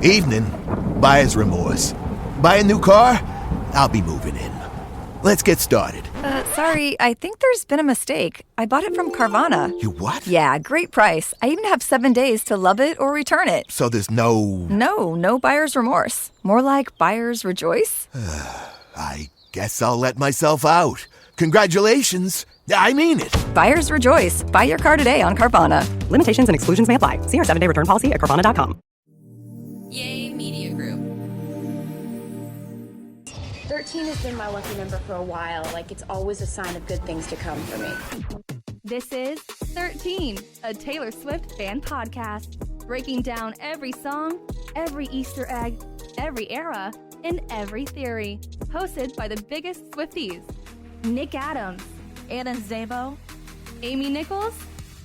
Evening. Buyer's remorse. Buy a new car? I'll be moving in. Let's get started. Sorry, I think there's been a mistake. I bought it from Carvana. You what? Yeah, great price. I even have 7 days to love it or return it. So there's no... No buyer's remorse. More like buyer's rejoice. I guess I'll let myself out. Congratulations. I mean it. Buyer's rejoice. Buy your car today on Carvana. Limitations and exclusions may apply. See our 7-day return policy at Carvana.com. Yay Media Group. 13 has been my lucky number for a while. Like, it's always a sign of good things to come for me. This is 13, a Taylor Swift fan podcast, breaking down every song, every Easter egg, every era, and every theory. Hosted by the biggest Swifties, Nick Adams, Anna Szabo, Amy Nichols,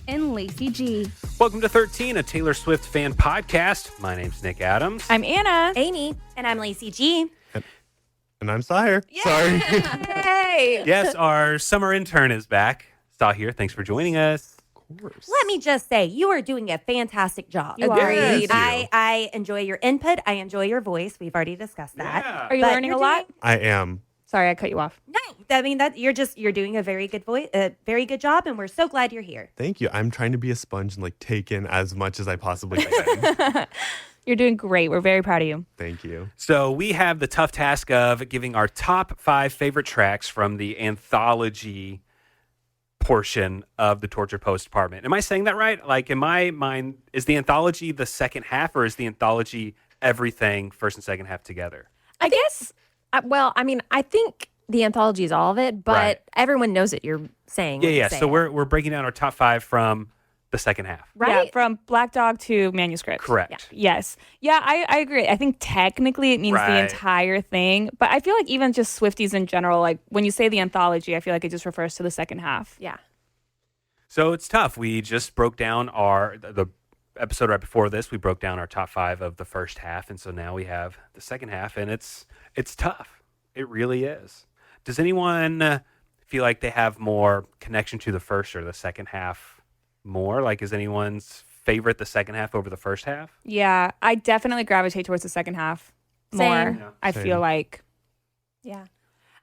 and Lacey G. Welcome to 13, a Taylor Swift fan podcast. My name's Nick Adams. I'm Anna. Amy. And I'm Lacey G. And I'm Saahir. Yeah. Sorry. Hey. Yes, our summer intern is back. Saahir, thanks for joining us. Of course. Let me just say, you are doing a fantastic job. You are. Agreed. I enjoy your input. I enjoy your voice. We've already discussed that. Yeah. Are you But learning a you're lot? I am. Sorry, I cut you off. No, I mean that you're doing a very good very good job, and we're so glad you're here. Thank you. I'm trying to be a sponge and like take in as much as I possibly can. You're doing great. We're very proud of you. Thank you. So we have the tough task of giving our top 5 favorite tracks from the Anthology portion of the Torture Post Department. Am I saying that right? Like, in my mind, is the Anthology the second half, or is the Anthology everything first and second half together? I guess, I think the Anthology is all of it, but Right. everyone knows it. You're saying. Yeah. So we're breaking down our top 5 from the second half. right. Yeah, from Black Dog to Manuscript. Correct. Yes. Yeah, I agree. I think technically it means the Right. entire thing, but I feel like even just Swifties in general, like when you say the Anthology, I feel like it just refers to the second half. Yeah. So it's tough. We just broke down the episode right before this. We broke down our top 5 of the first half, and so now we have the second half, and it's tough. It really is. Does anyone feel like they have more connection to the first or the second half more? Like, is anyone's favorite the second half over the first half? Yeah, I definitely gravitate towards the second half more. Same. Yeah. I Same. feel like. Yeah,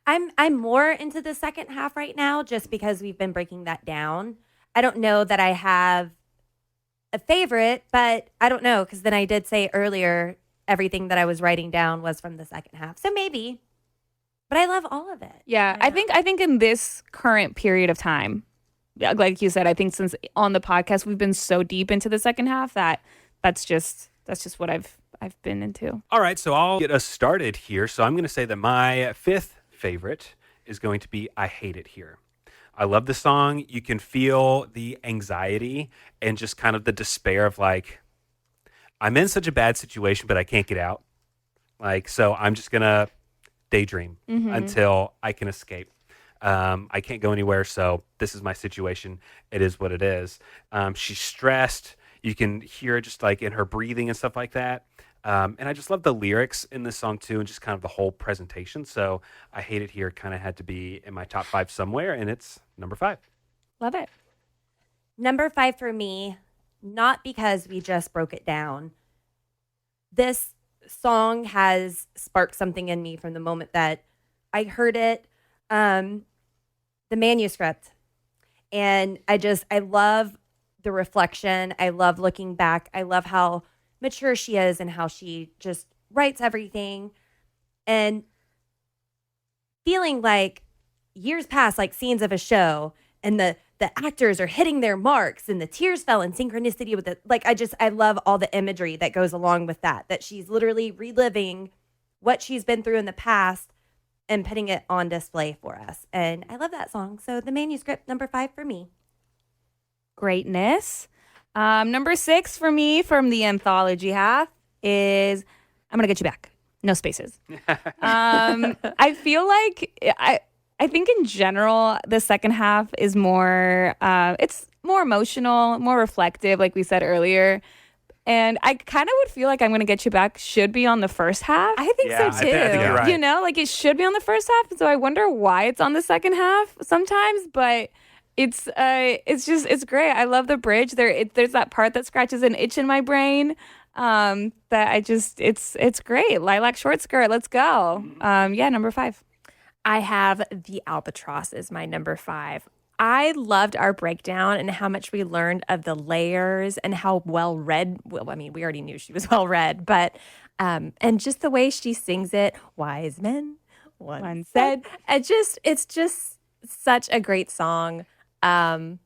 I'm more into the second half right now, just because we've been breaking that down. I don't know that I have a favorite, but I don't know, because then I did say earlier everything that I was writing down was from the second half, so maybe. But I love all of it. Yeah, I think in this current period of time, yeah, like you said, I think since on the podcast we've been so deep into the second half that's just what I've been into. All right, so I'll get us started here. So I'm going to say that my 5th favorite is going to be I Hate It Here. I love the song. You can feel the anxiety and just kind of the despair of like, I'm in such a bad situation, but I can't get out. Like, so I'm just going to daydream until I can escape. I can't go anywhere, so this is my situation. It is what it is. She's stressed. You can hear it just like in her breathing and stuff like that. And I just love the lyrics in this song too, and just kind of the whole presentation. So I Hate It Here kind of had to be in my top 5 somewhere, and it's number 5. Love it. Number 5 for me, not because we just broke it down. This song has sparked something in me from the moment that I heard it. The Manuscript. And I love the reflection. I love looking back. I love how mature she is and how she just writes everything. And feeling like years pass, like scenes of a show, and the actors are hitting their marks and the tears fell in synchronicity with it. Like, I love all the imagery that goes along with that she's literally reliving what she's been through in the past and putting it on display for us. And I love that song. So The Manuscript, number 5 for me. Greatness. Number 6 for me from the Anthology half is I'm Gonna Get You Back. No spaces. I feel like I think in general, the second half is more, it's more emotional, more reflective, like we said earlier. And I kind of would feel like I'm Gonna Get You Back should be on the first half. I think so too. I think you're right. You know, like it should be on the first half. So I wonder why it's on the second half sometimes, but it's great. I love the bridge. There's that part that scratches an itch in my brain. That it's great. Lilac short skirt. Let's go. Number 5. I have The Albatross as my number 5. I loved our breakdown and how much we learned of the layers and how well read. Well, I mean, we already knew she was well read, but and just the way she sings it, wise men once said. It's just such a great song. And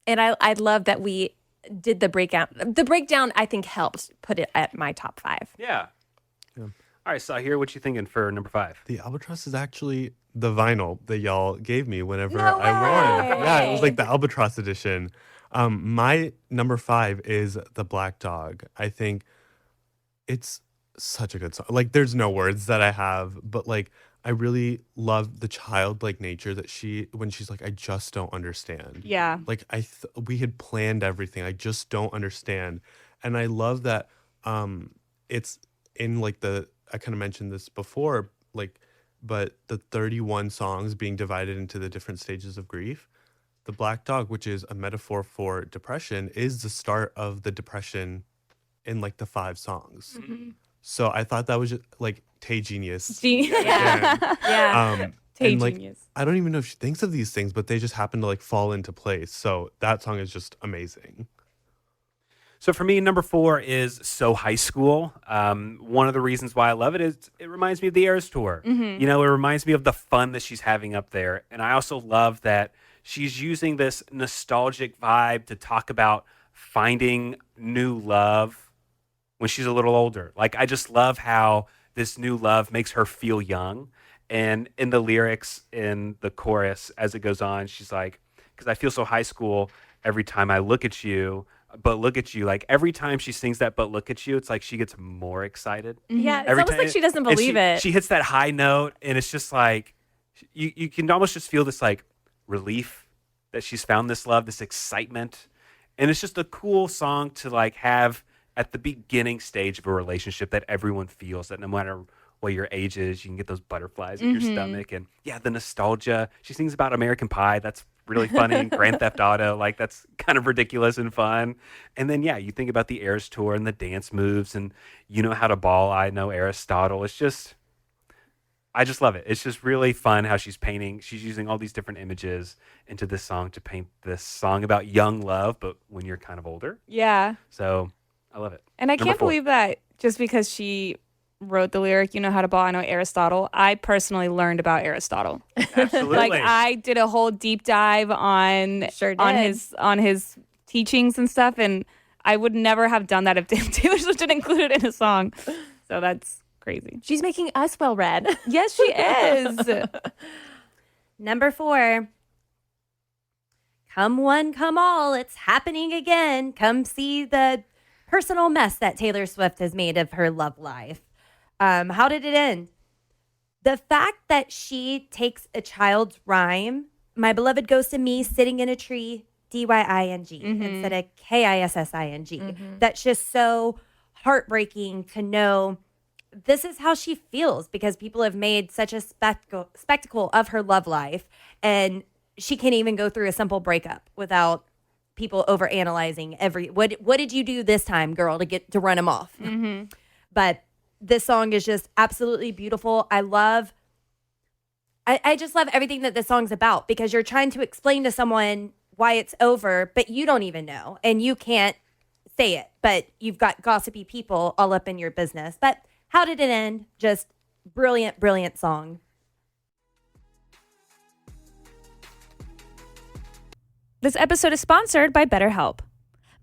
I love that we did the breakdown. The breakdown, I think, helped put it at my top 5. Yeah. All right, Saahir, what you thinking for number 5? The Albatross is actually the vinyl that y'all gave me whenever I won. Yeah, it was like the Albatross edition. My number 5 is The Black Dog. I think it's such a good song. Like, there's no words that I have, but like, I really love the childlike nature that when she's like, I just don't understand. Yeah. Like, we had planned everything. I just don't understand. And I love that it's in like I kind of mentioned this before, like, but the 31 songs being divided into the different stages of grief. The Black Dog, which is a metaphor for depression, is the start of the depression in like the 5 songs. Mm-hmm. So I thought that was just like Tay genius. Yeah. Tay and like, genius. I don't even know if she thinks of these things, but they just happen to like fall into place. So that song is just amazing. So for me, number 4 is So High School. One of the reasons why I love it is it reminds me of the Eras Tour. Mm-hmm. You know, it reminds me of the fun that she's having up there. And I also love that she's using this nostalgic vibe to talk about finding new love when she's a little older. Like, I just love how this new love makes her feel young. And in the lyrics, in the chorus, as it goes on, she's like, because I feel so high school every time I look at you. But look at you. Like, every time she sings that "But Look at You," it's like she gets more excited. Yeah, it's Every almost like she doesn't believe it. She hits that high note, and it's just like you can almost just feel this like relief that she's found this love, this excitement, and it's just a cool song to like have at the beginning stage of a relationship that everyone feels, that no matter what your age is, you can get those butterflies in your stomach. And yeah, the nostalgia. She sings about American Pie. That's really funny. Grand Theft Auto, like, that's kind of ridiculous and fun. And then yeah, you think about the Eras Tour and the dance moves, and You Know How to Ball, I Know Aristotle. It's just, I just love it. It's just really fun how she's using all these different images into this song to paint this song about young love, but when you're kind of older. Yeah. So I love it. And I Number can't 4. believe that just because she wrote the lyric, You Know How to Ball, I Know Aristotle, I personally learned about Aristotle. Absolutely. Like, I did a whole deep dive on his teachings and stuff, and I would never have done that if Taylor Swift didn't include it in a song. So that's crazy. She's making us well read. Yes, she is. Number 4. Come one, come all, it's happening again. Come see the personal mess that Taylor Swift has made of her love life. How did it end? The fact that she takes a child's rhyme, my beloved goes to me sitting in a tree, D-Y-I-N-G, instead of K-I-S-S-I-N-G. That's just so heartbreaking to know this is how she feels, because people have made such a spectacle of her love life, and she can't even go through a simple breakup without people overanalyzing what did you do this time, girl, to run him off? But this song is just absolutely beautiful. I just love everything that this song's about, because you're trying to explain to someone why it's over, but you don't even know, and you can't say it, but you've got gossipy people all up in your business. But how did it end? Just brilliant, brilliant song. This episode is sponsored by BetterHelp.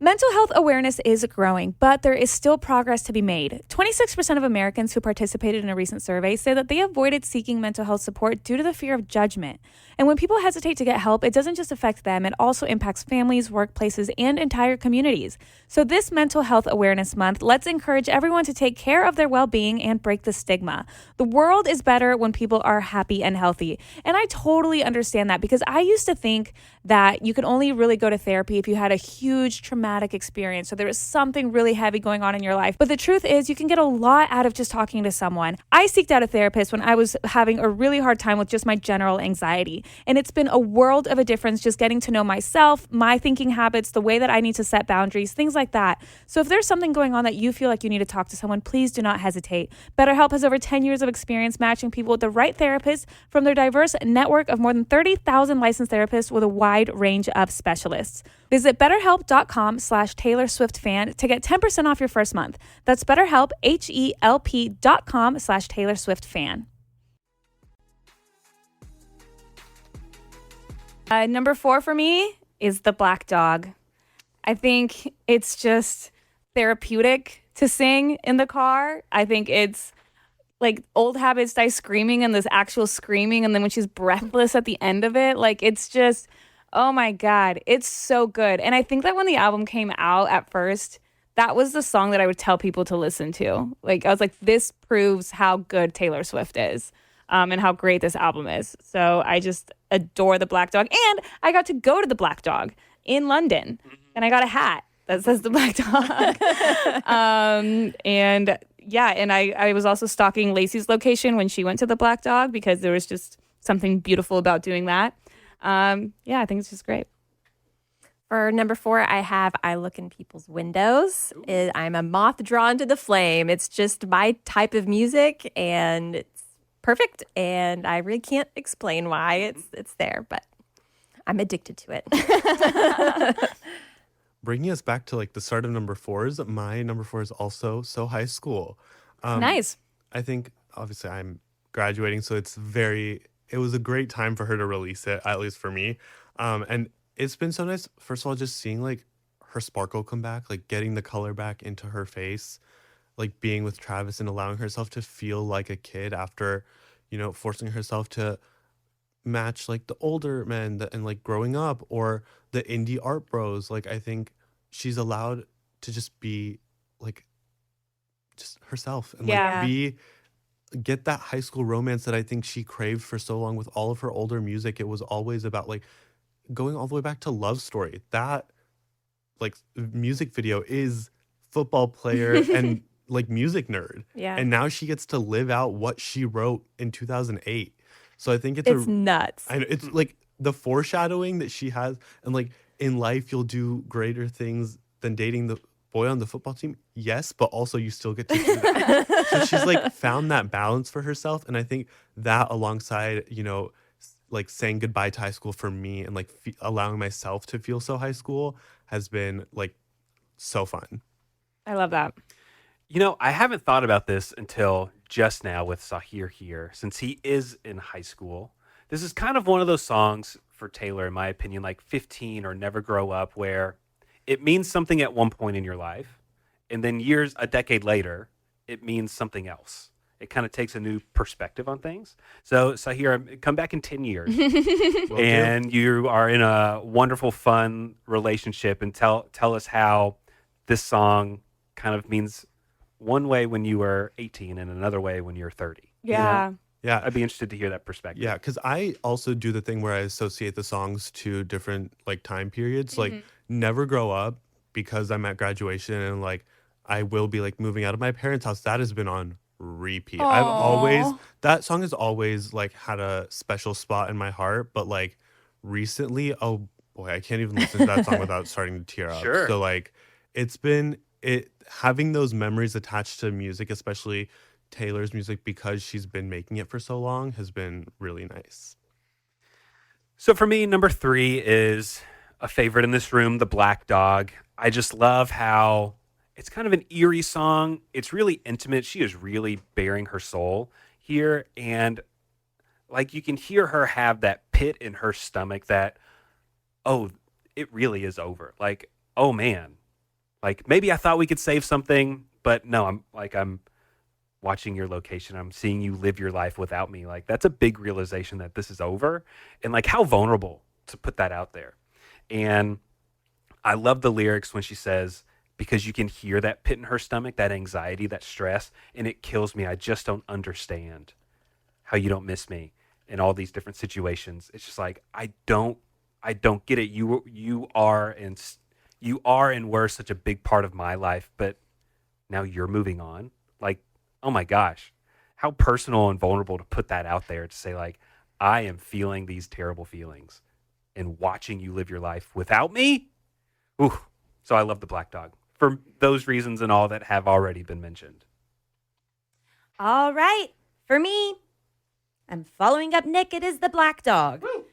Mental health awareness is growing, but there is still progress to be made. 26% of Americans who participated in a recent survey say that they avoided seeking mental health support due to the fear of judgment. And when people hesitate to get help, it doesn't just affect them, it also impacts families, workplaces, and entire communities. So this Mental Health Awareness Month, let's encourage everyone to take care of their well-being and break the stigma. The world is better when people are happy and healthy. And I totally understand that, because I used to think that you could only really go to therapy if you had a huge traumatic traumatic experience, or there is something really heavy going on in your life. But the truth is, you can get a lot out of just talking to someone. I seeked out a therapist when I was having a really hard time with just my general anxiety. And it's been a world of a difference just getting to know myself, my thinking habits, the way that I need to set boundaries, things like that. So if there's something going on that you feel like you need to talk to someone, please do not hesitate. BetterHelp has over 10 years of experience matching people with the right therapist from their diverse network of more than 30,000 licensed therapists with a wide range of specialists. Visit BetterHelp.com/Taylor Swift fan to get 10% off your first month. That's BetterHelp, HELP.com/Taylor Swift fan. Number 4 for me is The Black Dog. I think it's just therapeutic to sing in the car. I think it's like Old Habits Die Screaming and this actual screaming, and then when she's breathless at the end of it, like it's just, oh my God, it's so good. And I think that when the album came out at first, that was the song that I would tell people to listen to. Like I was like, this proves how good Taylor Swift is, and how great this album is. So I just adore The Black Dog. And I got to go to The Black Dog in London, and I got a hat that says The Black Dog. And yeah, and I was also stalking Lacey's location when she went to The Black Dog, because there was just something beautiful about doing that. Yeah, I think it's just great. For number 4, I have I Look in People's Windows. I'm a moth drawn to the flame. It's just my type of music, and it's perfect, and I really can't explain why it's there, but I'm addicted to it. Bringing us back to like the start of number 4s, my number 4 is also So High School. Nice. I think obviously I'm graduating, so it was a great time for her to release it, at least for me. And it's been so nice, first of all, just seeing like her sparkle come back, like getting the color back into her face, like being with Travis and allowing herself to feel like a kid after, forcing herself to match like the older men and like growing up, or the indie art bros. Like I think she's allowed to just be like just herself and like get that high school romance that I think she craved for so long with all of her older music. It was always about like going all the way back to Love Story. That like music video is football player and like music nerd. Yeah. And now she gets to live out what she wrote in 2008. So I think it's nuts. I know, it's like the foreshadowing that she has, and like in life you'll do greater things than dating the boy on the football team. Yes, but also you still get to do that. So she's like found that balance for herself, and I think that alongside, like saying goodbye to high school for me and like allowing myself to feel so high school has been like so fun. I love that. I haven't thought about this until just now with Saahir here, since he is in high school. This is kind of one of those songs for Taylor, in my opinion, like 15 or Never Grow Up, where it means something at one point in your life, and then a decade later, it means something else. It kind of takes a new perspective on things. So Saahir, come back in 10 years, and you are in a wonderful, fun relationship, and tell us how this song kind of means one way when you were 18 and another way when you're 30. Yeah. Yeah. I'd be interested to hear that perspective. Yeah, because I also do the thing where I associate the songs to different like time periods. Mm-hmm. Like Never Grow Up, because I'm at graduation and like I will be like moving out of my parents' house. That has been on repeat. That song has always like had a special spot in my heart. But like recently, oh boy, I can't even listen to that song without starting to tear up. Sure. So like having those memories attached to music, especially Taylor's music, because she's been making it for so long, has been really nice. So for me, number 3 is a favorite in this room, The Black Dog. I just love how it's kind of an eerie song. It's really intimate. She is really bearing her soul here. And like you can hear her have that pit in her stomach that, oh, it really is over. Like, oh man, like maybe I thought we could save something, but no, I'm watching your location. I'm seeing you live your life without me. Like that's a big realization that this is over, and like how vulnerable to put that out there. And I love the lyrics when she says, because you can hear that pit in her stomach, that anxiety, that stress, and it kills me. I just don't understand how you don't miss me in all these different situations. It's just like, I don't get it. You are, and you are and were such a big part of my life, but now you're moving on. Like, oh my gosh, how personal and vulnerable to put that out there to say, like, I am feeling these terrible feelings and watching you live your life without me. Ooh. So I love the Black Dog for those reasons and all that have already been mentioned. All right. For me, I'm following up Nick. It is the Black Dog. Woo.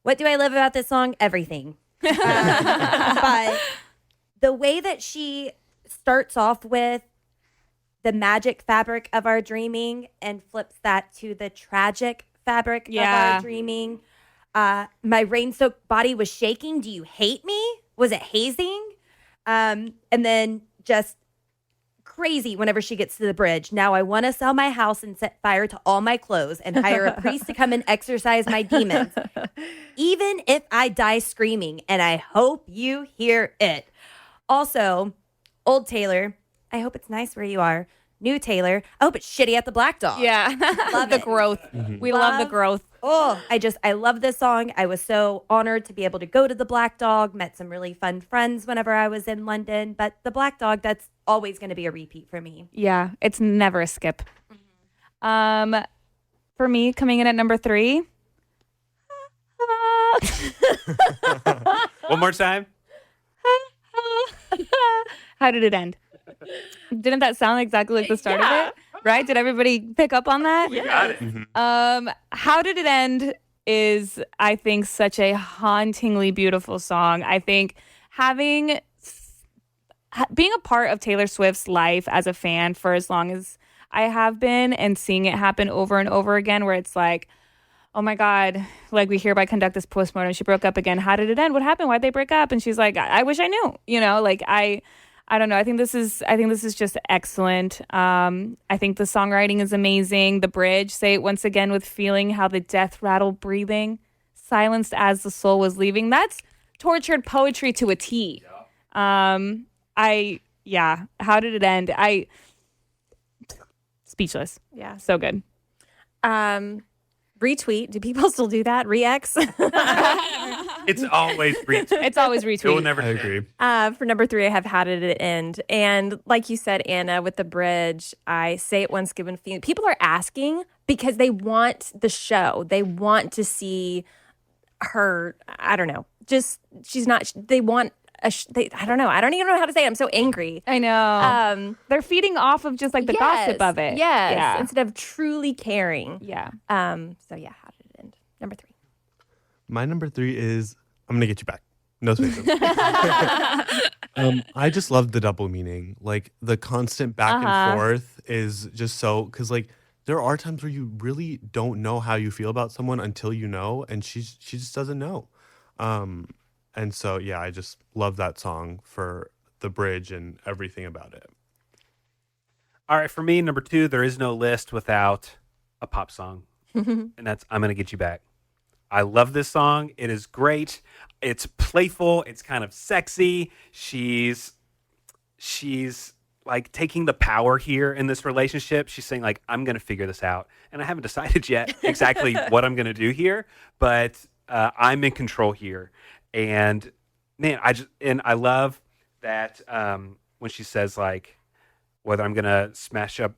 What do I love about this song? Everything. But the way that she starts off with the magic fabric of our dreaming and flips that to the tragic fabric of our dreaming. My rain-soaked body was shaking. Do you hate me? Was it hazing? And then just crazy whenever she gets to the bridge. Now I want to sell my house and set fire to all my clothes and hire a priest to come and exorcise my demons. Even if I die screaming, and I hope you hear it. Also, old Taylor, I hope it's nice where you are. New Taylor, I hope it's shitty at the Black Dog. Yeah. Love the it. growth. We love the growth. Oh, I love this song. I was so honored to be able to go to the Black Dog, met some really fun friends whenever I was in London, but the Black Dog, that's always going to be a repeat for me. Yeah, it's never a skip. For me, coming in at number 3. One more time. How did it end? Didn't that sound exactly like the start of it? Right? Did everybody pick up on that? We got it. How Did It End is, I think, such a hauntingly beautiful song. I think being a part of Taylor Swift's life as a fan for as long as I have been and seeing it happen over and over again, where it's like, oh my God, like we hereby conduct this postmortem. She broke up again. How did it end? What happened? Why'd they break up? And she's like, I wish I knew, like I don't know. I think this is just excellent. I think the songwriting is amazing. The bridge, say it once again with feeling, how the death rattled breathing, silenced as the soul was leaving. That's tortured poetry to a T. How did it end? Speechless. Yeah. So good. Retweet. Do people still do that? Re-X? It's always retweet. It's always retweet. It will never I change. agree. For number 3, I have How Did It End? And like you said, Anna, with the bridge, I say it once, given feeling. People are asking because they want the show. They want to see her. I don't know. Just she's not. They want. I don't know. I don't even know how to say it. I'm so angry. I know. They're feeding off of just like the gossip of it. Yes. Yeah. Instead of truly caring. Yeah. So yeah, How Did It End? Number 3. My number 3 is I'm gonna get you back. No spaces. I just love the double meaning. Like the constant back and forth is just so, because like there are times where you really don't know how you feel about someone until you know, and she just doesn't know. And so yeah, I just love that song for the bridge and everything about it. All right, for me, number 2, there is no list without a pop song, and that's I'm Gonna Get You Back. I love this song. It is great. It's playful. It's kind of sexy. She's like taking the power here in this relationship. She's saying like, I'm going to figure this out. And I haven't decided yet exactly what I'm going to do here, but I'm in control here. And man, I love that when she says like, whether I'm going to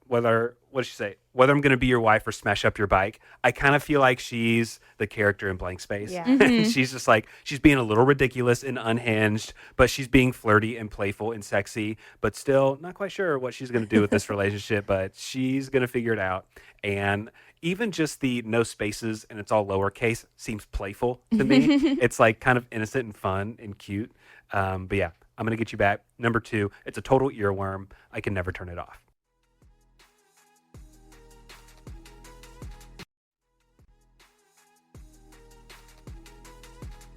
what does she say? Whether I'm going to be your wife or smash up your bike. I kind of feel like she's the character in Blank Space. Yeah. She's just like, she's being a little ridiculous and unhinged, but she's being flirty and playful and sexy, but still not quite sure what she's going to do with this relationship, but she's going to figure it out. And even just the no spaces and it's all lowercase seems playful to me. It's like kind of innocent and fun and cute. But yeah, I'm Gonna Get You Back. Number 2, it's a total earworm. I can never turn it off.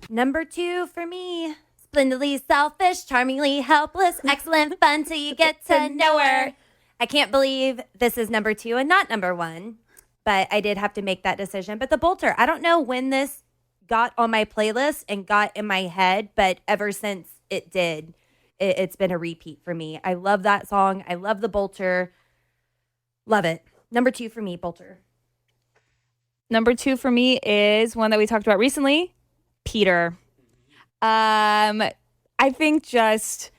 Number 2 for me. Splendidly selfish, charmingly helpless, excellent fun till you get to know her. I can't believe this is number 2 and not number 1, but I did have to make that decision. But the Bolter, I don't know when this got on my playlist and got in my head, but ever since it did, it's been a repeat for me. I love that song. I love the Bolter. Love it. Number 2 for me, Bolter. Number 2 for me is one that we talked about recently, Peter. I I think just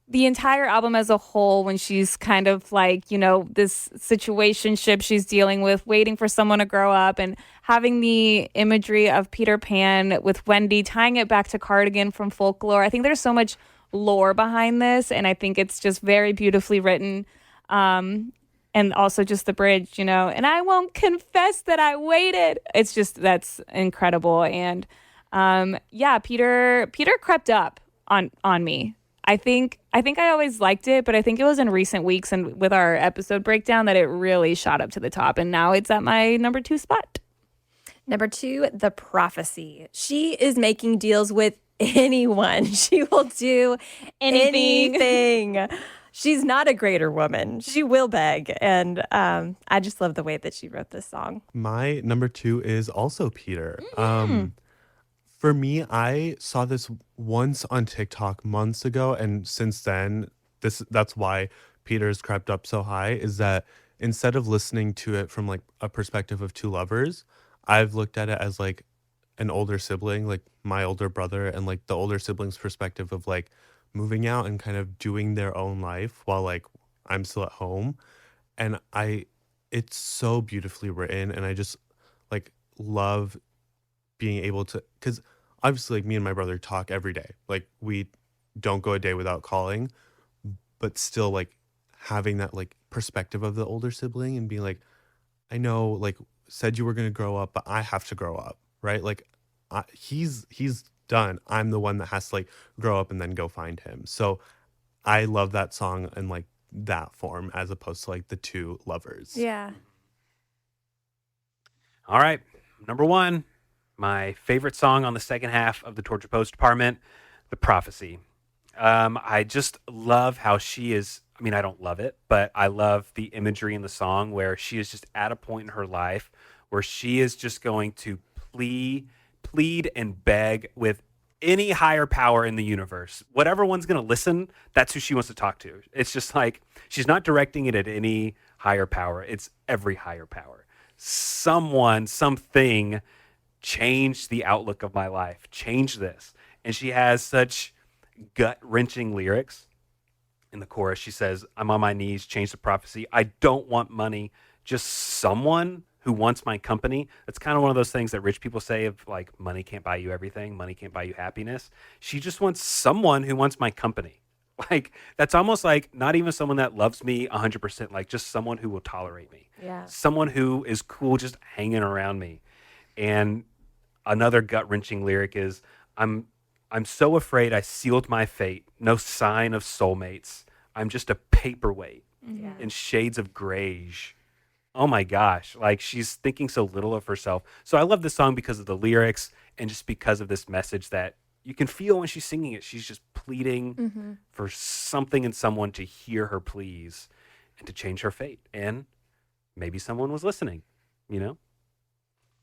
the entire album as a whole, when she's kind of like, this situationship she's dealing with, waiting for someone to grow up, and having the imagery of Peter Pan with Wendy, tying it back to Cardigan from Folklore. I think there's so much lore behind this, and I think it's just very beautifully written. And also just the bridge, and I won't confess that I waited. It's just, that's incredible. And Peter crept up on me. I think I always liked it, but I think it was in recent weeks and with our episode breakdown that it really shot up to the top. And now it's at my number 2 spot. Number 2, The Prophecy. She is making deals with anyone. She will do anything. She's not a greater woman. She will beg. And I just love the way that she wrote this song. My number 2 is also Peter. For me, I saw this once on TikTok months ago, and since then, that's why Peter's crept up so high, is that instead of listening to it from like a perspective of 2 lovers, I've looked at it as like an older sibling, like my older brother, and like the older sibling's perspective of like moving out and kind of doing their own life while like I'm still at home. And it's so beautifully written, and I just like love being able to, because obviously like me and my brother talk every day, like we don't go a day without calling, but still like having that like perspective of the older sibling and being like, I know like said you were going to grow up, but I have to grow up, right? Like he's done, I'm the one that has to like grow up and then go find him. So I love that song in like that form as opposed to like the 2 lovers. Yeah. All right, number 1, my favorite song on the second half of the Torture Post Department, The Prophecy. I just love how she is. I mean, I don't love it, but I love the imagery in the song where she is just at a point in her life where she is just going to plead and beg with any higher power in the universe. Whatever one's going to listen, that's who she wants to talk to. It's just like she's not directing it at any higher power. It's every higher power. Someone, something changed the outlook of my life, changed this. And she has such gut-wrenching lyrics. In the chorus, she says, I'm on my knees, change the prophecy. I don't want money, just someone who wants my company. That's kind of one of those things that rich people say of like, money can't buy you everything. Money can't buy you happiness. She just wants someone who wants my company. Like, that's almost like not even someone that loves me 100%, like just someone who will tolerate me. Yeah. Someone who is cool just hanging around me. And another gut-wrenching lyric is, I'm so afraid I sealed my fate. No sign of soulmates. I'm just a paperweight in shades of grayish. Oh my gosh. Like, she's thinking so little of herself. So I love this song because of the lyrics and just because of this message that you can feel when she's singing it. She's just pleading for something and someone to hear her pleas and to change her fate. And maybe someone was listening,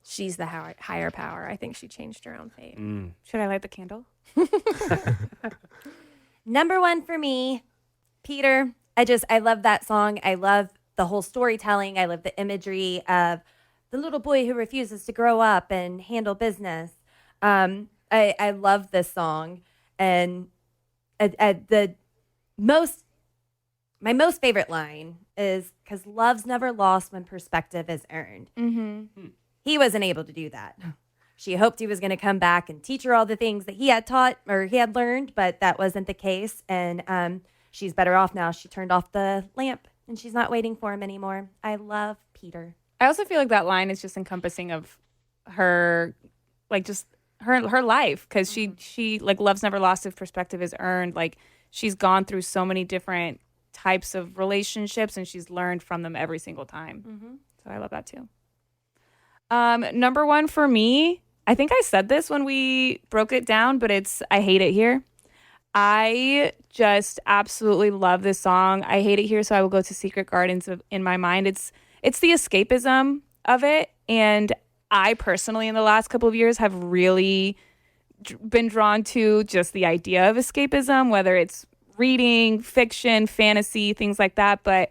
She's the higher power. I think she changed her own fate. Should I light the candle? Number 1 for me, Peter. I love that song. I love the whole storytelling. I love the imagery of the little boy who refuses to grow up and handle business. I love this song. And my most favorite line is, because love's never lost when perspective is earned. He wasn't able to do that. She hoped he was going to come back and teach her all the things that he had taught or he had learned, but that wasn't the case. And she's better off now. She turned off the lamp and she's not waiting for him anymore. I love Peter. I also feel like that line is just encompassing of her, like just her life, because she like love's never lost if perspective is earned. Like, she's gone through so many different types of relationships and she's learned from them every single time. So I love that too. Number 1 for me, I think I said this when we broke it down, but it's I Hate It Here. I just absolutely love this song. I Hate It Here, so I will go to Secret Gardens in my mind. It's the escapism of it, and I personally in the last couple of years have really been drawn to just the idea of escapism, whether it's reading, fiction, fantasy, things like that, but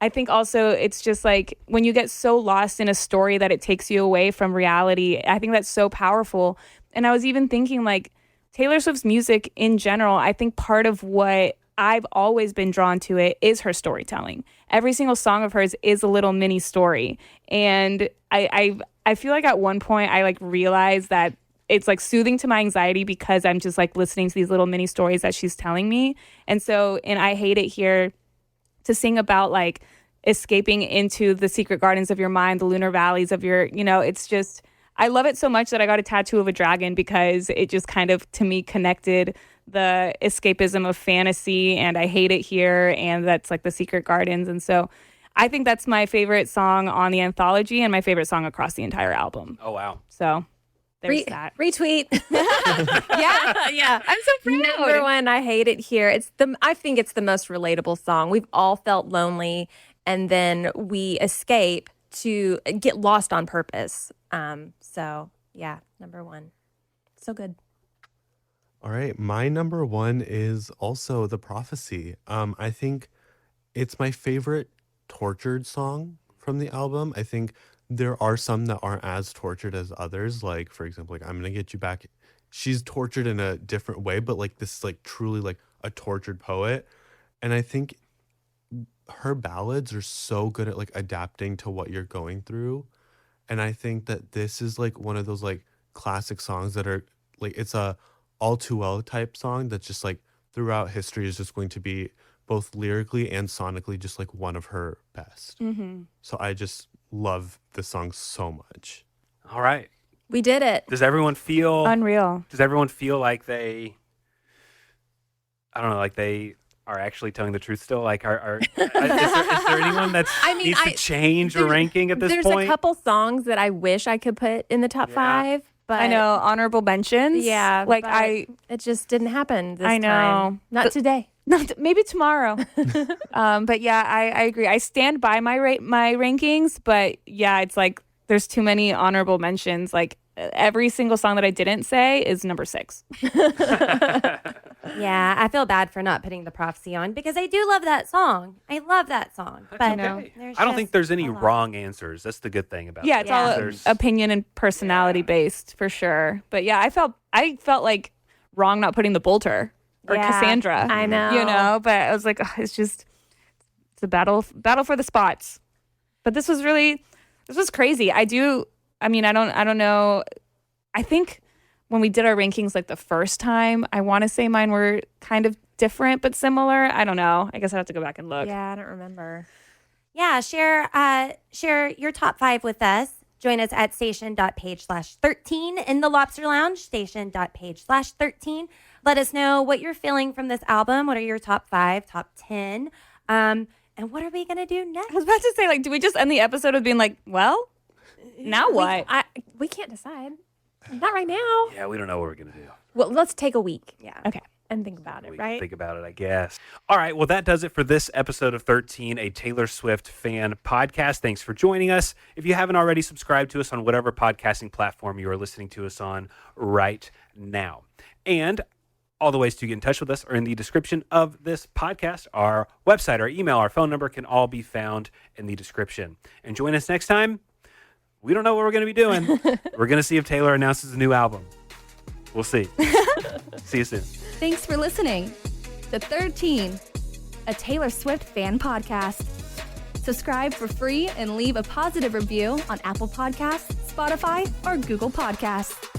I think also it's just like when you get so lost in a story that it takes you away from reality, I think that's so powerful. And I was even thinking, like, Taylor Swift's music in general, I think part of what I've always been drawn to it is her storytelling. Every single song of hers is a little mini story. And I feel like at one point I like realized that it's like soothing to my anxiety because I'm just like listening to these little mini stories that she's telling me. And so, and I Hate It Here, to sing about like escaping into the secret gardens of your mind, the lunar valleys of your, it's just, I love it so much that I got a tattoo of a dragon because it just kind of, to me, connected the escapism of fantasy and I Hate It Here, and that's like the secret gardens. And so I think that's my favorite song on the anthology and my favorite song across the entire album. Oh, wow. So there's that. Retweet. Yeah. I'm so proud. Number one, I Hate It Here. I think it's the most relatable song. We've all felt lonely, and then we escape to get lost on purpose. So yeah, number one. So good. All right, my number one is also The Prophecy. I think it's my favorite tortured song from the album. I think there are some that aren't as tortured as others. Like, for example, like I'm Gonna Get You Back. She's tortured in a different way, but like this is like truly like a tortured poet. And I think her ballads are so good at like adapting to what you're going through. And I think that this is like one of those like classic songs that are like, it's a all too well type song that's just like throughout history is just going to be both lyrically and sonically just like one of her best. Mm-hmm. So I just love this song so much. All right. We did it. Does everyone feel unreal? Does everyone feel like they, I don't know, like they are actually telling the truth still? Like, is there anyone that needs to change a ranking at this point? There's a couple songs that I wish I could put in the top 5. But I know, honorable mentions. Yeah, like it just didn't happen this I know. time. Not today. Maybe tomorrow. But yeah, I agree. I stand by my rankings, but yeah, it's like there's too many honorable mentions. Like every single song that I didn't say is number 6. Yeah, I feel bad for not putting The Prophecy on because I do love that song. I love that song. That's but okay. I don't think there's any wrong answers. That's the good thing about it. Yeah, it's all opinion and personality based for sure. But yeah, I felt like wrong not putting the Bolter or Cassandra. I know. But I was like, it's a battle for the spots. But this was crazy. I don't know. I think when we did our rankings like the first time, I want to say mine were kind of different but similar. I don't know. I guess I have to go back and look. Yeah, I don't remember. Yeah, share your top 5 with us. Join us at station.page/13 in the Lobster Lounge, station.page/13. Let us know what you're feeling from this album. What are your top 5, top 10? And what are we going to do next? I was about to say, like, do we just end the episode with being like, well, now what? We can't decide. Not right now. Yeah, we don't know what we're going to do. Well, let's take a week. Yeah. Okay. And think about it, We right? can think about it, I guess. All right. Well, that does it for this episode of 13, a Taylor Swift fan podcast. Thanks for joining us. If you haven't already subscribed to us on whatever podcasting platform you are listening to us on right now. And all the ways to get in touch with us are in the description of this podcast. Our website, our email, our phone number can all be found in the description. And join us next time. We don't know what we're going to be doing. We're going to see if Taylor announces a new album. We'll see. See you soon. Thanks for listening to 13, a Taylor Swift fan podcast. Subscribe for free and leave a positive review on Apple Podcasts, Spotify, or Google Podcasts.